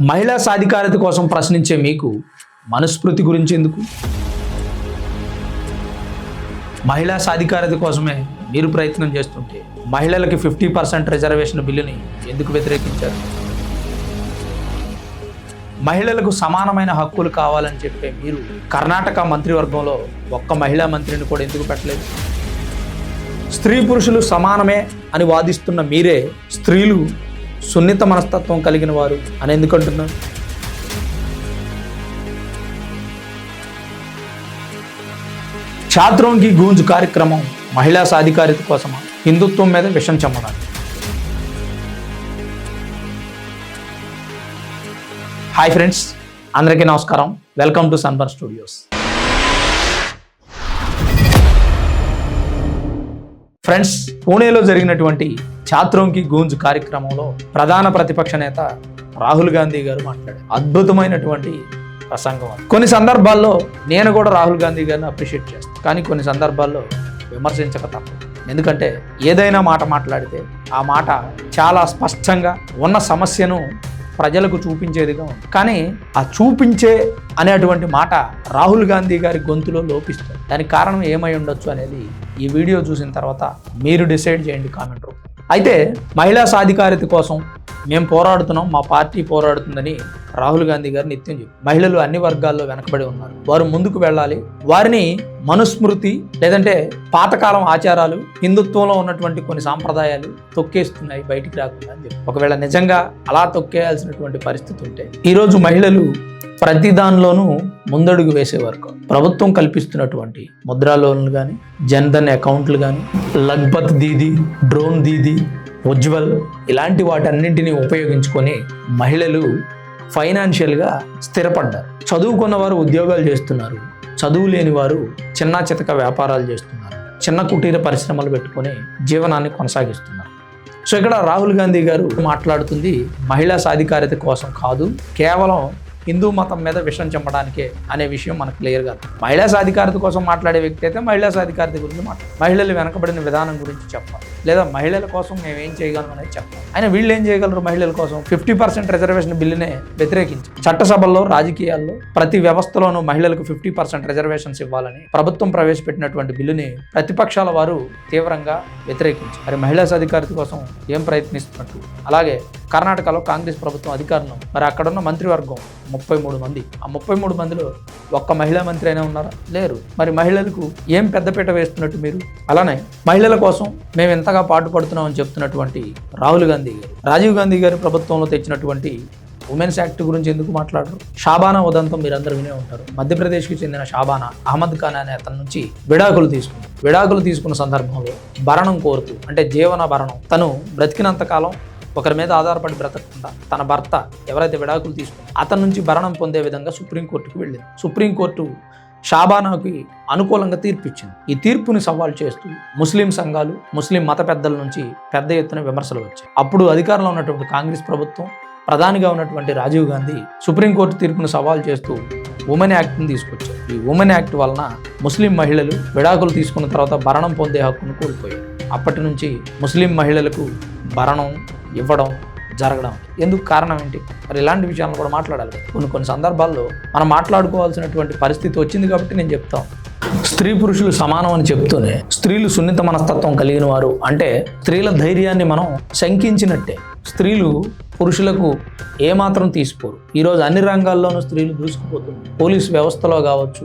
మహిళా సాధికారత కోసం ప్రశ్నించే మీకు మనుస్మృతి గురించి ఎందుకు? మహిళా సాధికారత కోసమే మీరు ప్రయత్నం చేస్తుంటే మహిళలకి 50% రిజర్వేషన్ బిల్లుని ఎందుకు వ్యతిరేకించారు? మహిళలకు సమానమైన హక్కులు కావాలని చెప్పే మీరు కర్ణాటక మంత్రివర్గంలో ఒక్క మహిళా మంత్రిని కూడా ఎందుకు పెట్టలేదు? స్త్రీ పురుషులు సమానమే అని వాదిస్తున్న మీరే స్త్రీలు సున్నిత మనస్తత్వం కలిగిన వారు అని ఎందుకు అంటున్నారు? ఛాత్రోంకి గూంజ్ కార్యక్రమం మహిళా సాధికారిత కోసమా, హిందుత్వం మీద విషం చమ్మడానికి? హాయ్ ఫ్రెండ్స్, అందరికీ నమస్కారం. Welcome to sunburn studios. Friends, పూణేలో జరిగినటువంటి ఛాత్రోంకి గూంజ్ కార్యక్రమంలో ప్రధాన ప్రతిపక్ష నేత రాహుల్ గాంధీ గారు మాట్లాడారు. అద్భుతమైనటువంటి ప్రసంగం. కొన్ని సందర్భాల్లో నేను కూడా రాహుల్ గాంధీ గారిని అప్రిషియేట్ చేస్తాను, కానీ కొన్ని సందర్భాల్లో విమర్శించక తప్పదు. ఎందుకంటే ఏదైనా మాట మాట్లాడితే ఆ మాట చాలా స్పష్టంగా ఉన్న సమస్యను ప్రజలకు చూపించేదిగా ఉంది. కానీ ఆ చూపించే అనేటువంటి మాట రాహుల్ గాంధీ గారి గొంతులో లోపిస్తుంది. దానికి కారణం ఏమై ఉండొచ్చు అనేది ఈ వీడియో చూసిన తర్వాత మీరు డిసైడ్ చేయండి కామెంట్ రూపంలో. అయితే మహిళా సాధికారత కోసం మేము పోరాడుతున్నాం, మా పార్టీ పోరాడుతుందని రాహుల్ గాంధీ గారు నిత్యం చెప్పారు. మహిళలు అన్ని వర్గాల్లో వెనకబడి ఉన్నారు, వారు ముందుకు వెళ్ళాలి, వారిని మనుస్మృతి లేదంటే పాతకాలం ఆచారాలు, హిందుత్వంలో ఉన్నటువంటి కొన్ని సాంప్రదాయాలు తొక్కేస్తున్నాయి, బయటికి రాకుండా అని చెప్పి. ఒకవేళ నిజంగా అలా తొక్కేయాల్సినటువంటి పరిస్థితి ఉంటే ఈరోజు మహిళలు ప్రతి దానిలోనూ ముందడుగు వేసేవారు. ప్రభుత్వం కల్పిస్తున్నటువంటి ముద్రా లోన్లు కానీ, జన్ధన్ అకౌంట్లు కానీ, లగ్పత్ దీదీ, డ్రోన్ దీదీ, ఉజ్వల్ ఇలాంటి వాటన్నింటినీ ఉపయోగించుకొని మహిళలు ఫైనాన్షియల్గా స్థిరపడ్డారు. చదువుకున్న వారు ఉద్యోగాలు చేస్తున్నారు, చదువు లేని వారు చిన్న చితక వ్యాపారాలు చేస్తున్నారు, చిన్న కుటీర పరిశ్రమలు పెట్టుకొని జీవనాన్ని కొనసాగిస్తున్నారు. సో ఇక్కడ రాహుల్ గాంధీ గారు మాట్లాడుతుంది మహిళా సాధికారత కోసం కాదు, కేవలం హిందూ మతం మీద విషం చంపడానికే అనే విషయం మనకు క్లియర్గా. మహిళా సాధికారత కోసం మాట్లాడే వ్యక్తి అయితే మహిళా సాధికారత గురించి మహిళలు వెనకబడిన విధానం గురించి చెప్పాలి, లేదా మహిళల కోసం మేము ఏం చేయగలం అనేది చెప్పాలి. అయినా వీళ్ళు ఏం చేయగలరు? మహిళల కోసం 50% రిజర్వేషన్ బిల్లునే వ్యతిరేకించి చట్టసభల్లో, రాజకీయాల్లో, ప్రతి వ్యవస్థలోనూ మహిళలకు 50% రిజర్వేషన్స్ ఇవ్వాలని ప్రభుత్వం ప్రవేశపెట్టినటువంటి బిల్లుని ప్రతిపక్షాల వారు తీవ్రంగా వ్యతిరేకించారు. మరి మహిళా సాధికారత కోసం ఏం ప్రయత్నిస్తున్నట్టు? అలాగే కర్ణాటకలో కాంగ్రెస్ ప్రభుత్వం అధికారంలో, మరి అక్కడున్న మంత్రివర్గం 33 మంది. ఆ 33 మందిలో ఒక్క మహిళా మంత్రి అయినా ఉన్నారా? లేరు. మరి మహిళలకు ఏం పెద్దపీట వేస్తున్నట్టు మీరు? అలానే మహిళల కోసం మేము ఎంతగా పాటుపడుతున్నామని చెప్తున్నటువంటి రాహుల్ గాంధీ గారు, రాజీవ్ గాంధీ గారి ప్రభుత్వంలో తెచ్చినటువంటి ఉమెన్స్ యాక్ట్ గురించి ఎందుకు మాట్లాడరు? షాబానా ఉదంతం మీరందరూ వినే ఉంటారు. మధ్యప్రదేశ్కి చెందిన షాబానా అహ్మద్ ఖాన్ అనే అతని నుంచి విడాకులు తీసుకున్న సందర్భంలో భరణం కోరుతూ, అంటే జీవన భరణం, తను బ్రతికినంత కాలం ఒకరి మీద ఆధారపడి బ్రతకకుండా తన భర్త ఎవరైతే విడాకులు తీసుకున్నారో అతని నుంచి భరణం పొందే విధంగా సుప్రీంకోర్టుకు వెళ్ళింది. సుప్రీంకోర్టు షాబానాకి అనుకూలంగా తీర్పు ఇచ్చింది. ఈ తీర్పుని సవాల్ చేస్తూ ముస్లిం సంఘాలు, ముస్లిం మత పెద్దల నుంచి పెద్ద ఎత్తున విమర్శలు వచ్చాయి. అప్పుడు అధికారంలో ఉన్నటువంటి కాంగ్రెస్ ప్రభుత్వం, ప్రధానిగా ఉన్నటువంటి రాజీవ్ గాంధీ సుప్రీంకోర్టు తీర్పును సవాల్ చేస్తూ ఉమెన్ యాక్ట్ని తీసుకొచ్చారు. ఈ ఉమెన్ యాక్ట్ వలన ముస్లిం మహిళలు విడాకులు తీసుకున్న తర్వాత భరణం పొందే హక్కును కోల్పోయారు. అప్పటి నుంచి ముస్లిం మహిళలకు భరణం ఇవ్వడం జరగడం ఎందుకు? కారణం ఏంటి? మరి ఇలాంటి విషయాలను కూడా మాట్లాడాలి. కొన్ని సందర్భాల్లో మనం మాట్లాడుకోవాల్సినటువంటి పరిస్థితి వచ్చింది కాబట్టి నేను చెప్తాను. స్త్రీ పురుషులు సమానం అని చెప్తూనే స్త్రీలు సున్నిత మనస్తత్వం కలిగిన వారు అంటే స్త్రీల ధైర్యాన్ని మనం శంకించినట్టే. స్త్రీలు పురుషులకు ఏమాత్రం తీసిపోరు. ఈరోజు అన్ని రంగాల్లోనూ స్త్రీలు దూసుకుపోతున్నారు. పోలీసు వ్యవస్థలో కావచ్చు,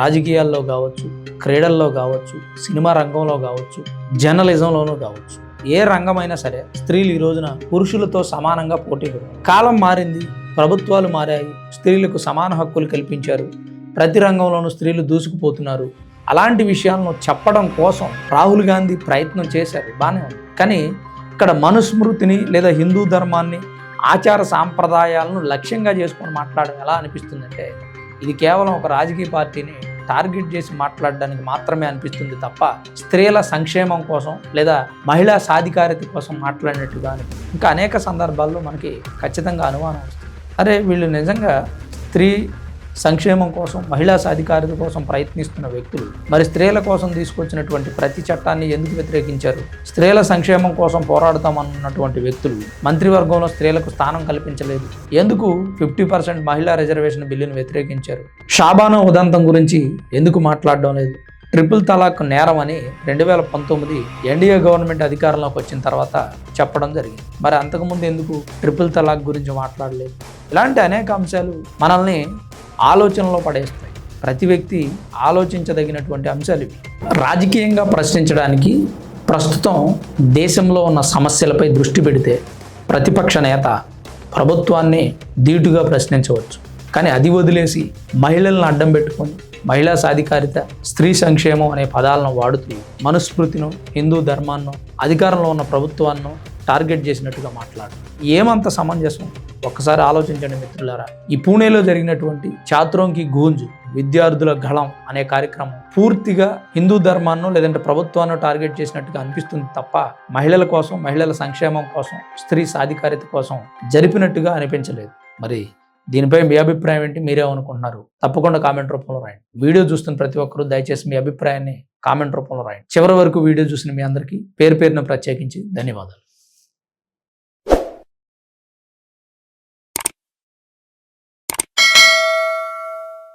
రాజకీయాల్లో కావచ్చు, క్రీడల్లో కావచ్చు, సినిమా రంగంలో కావచ్చు, జర్నలిజంలోనూ కావచ్చు, ఏ రంగమైనా సరే స్త్రీలు ఈ రోజున పురుషులతో సమానంగా పోటీ పడుతున్నారు. కాలం మారింది, ప్రభుత్వాలు మారాయి, స్త్రీలకు సమాన హక్కులు కల్పించారు, ప్రతి రంగంలోనూ స్త్రీలు దూసుకుపోతున్నారు. అలాంటి విషయాలను చెప్పడం కోసం రాహుల్ గాంధీ ప్రయత్నం చేశారు, బాగానే ఉంది. కానీ ఇక్కడ మనుస్మృతిని లేదా హిందూ ధర్మాన్ని, ఆచార సాంప్రదాయాలను లక్ష్యంగా చేసుకొని మాట్లాడడం ఎలా అనిపిస్తుందంటే ఇది కేవలం ఒక రాజకీయ పార్టీని టార్గెట్ చేసి మాట్లాడడానికి మాత్రమే అనిపిస్తుంది తప్ప స్త్రీల సంక్షేమం కోసం లేదా మహిళా సాధికారత కోసం మాట్లాడినట్టుగా అనిపిస్తుంది. ఇంకా అనేక సందర్భాల్లో మనకి ఖచ్చితంగా అనుమానం వస్తుంది. అరే వీళ్ళు నిజంగా స్త్రీ సంక్షేమం కోసం, మహిళా సాధికారత కోసం ప్రయత్నిస్తున్న వ్యక్తులు మరి స్త్రీల కోసం తీసుకొచ్చినటువంటి ప్రతి చట్టాన్ని ఎందుకు వ్యతిరేకించారు? స్త్రీల సంక్షేమం కోసం పోరాడతామన్నటువంటి వ్యక్తులు మంత్రివర్గంలో స్త్రీలకు స్థానం కల్పించలేదు. ఎందుకు 50% మహిళా రిజర్వేషన్ బిల్లును వ్యతిరేకించారు? షాబానా ఉదంతం గురించి ఎందుకు మాట్లాడడం లేదు? ట్రిపుల్ తలాక్ నేరం అని 2019 ఎన్డీఏ గవర్నమెంట్ అధికారంలోకి వచ్చిన తర్వాత చెప్పడం జరిగింది. మరి అంతకుముందు ఎందుకు ట్రిపుల్ తలాక్ గురించి మాట్లాడలేదు? ఇలాంటి అనేక అంశాలు మనల్ని ఆలోచనలో పడేస్తాయి. ప్రతి వ్యక్తి ఆలోచించదగినటువంటి అంశాలు ఇవి. రాజకీయంగా ప్రశ్నించడానికి ప్రస్తుతం దేశంలో ఉన్న సమస్యలపై దృష్టి పెడితే ప్రతిపక్ష నేత ప్రభుత్వాన్ని ధీటుగా ప్రశ్నించవచ్చు. కానీ అది వదిలేసి మహిళలను అడ్డం పెట్టుకొని మహిళా సాధికారిత, స్త్రీ సంక్షేమం అనే పదాలను వాడుతూ మనుస్మృతిను, హిందూ ధర్మాన్నో, అధికారంలో ఉన్న ప్రభుత్వాన్నో టార్గెట్ చేసినట్టుగా మాట్లాడు ఏమంత సమంజసం? ఒక్కసారి ఆలోచించండి మిత్రులారా. ఈ పూణేలో జరిగినటువంటి చాత్రోంకి గూంజ్ విద్యార్థుల గళం అనే కార్యక్రమం పూర్తిగా హిందూ ధర్మాన్నో లేదంటే ప్రభుత్వాన్ని టార్గెట్ చేసినట్టుగా అనిపిస్తుంది తప్ప మహిళల కోసం, మహిళల సంక్షేమం కోసం, స్త్రీ సాధికారిత కోసం జరిపినట్టుగా అనిపించలేదు. మరి దీనిపై మీ అభిప్రాయం ఏంటి? మీరే అనుకుంటున్నారు? తప్పకుండా కామెంట్ రూపంలో రాయండి. వీడియో చూస్తున్న ప్రతి ఒక్కరూ దయచేసి మీ అభిప్రాయాన్ని కామెంట్ రూపంలో రాయండి. చివరి వరకు వీడియో చూసిన మీ అందరికీ పేరు పేరున ప్రత్యేకించి ధన్యవాదాలు.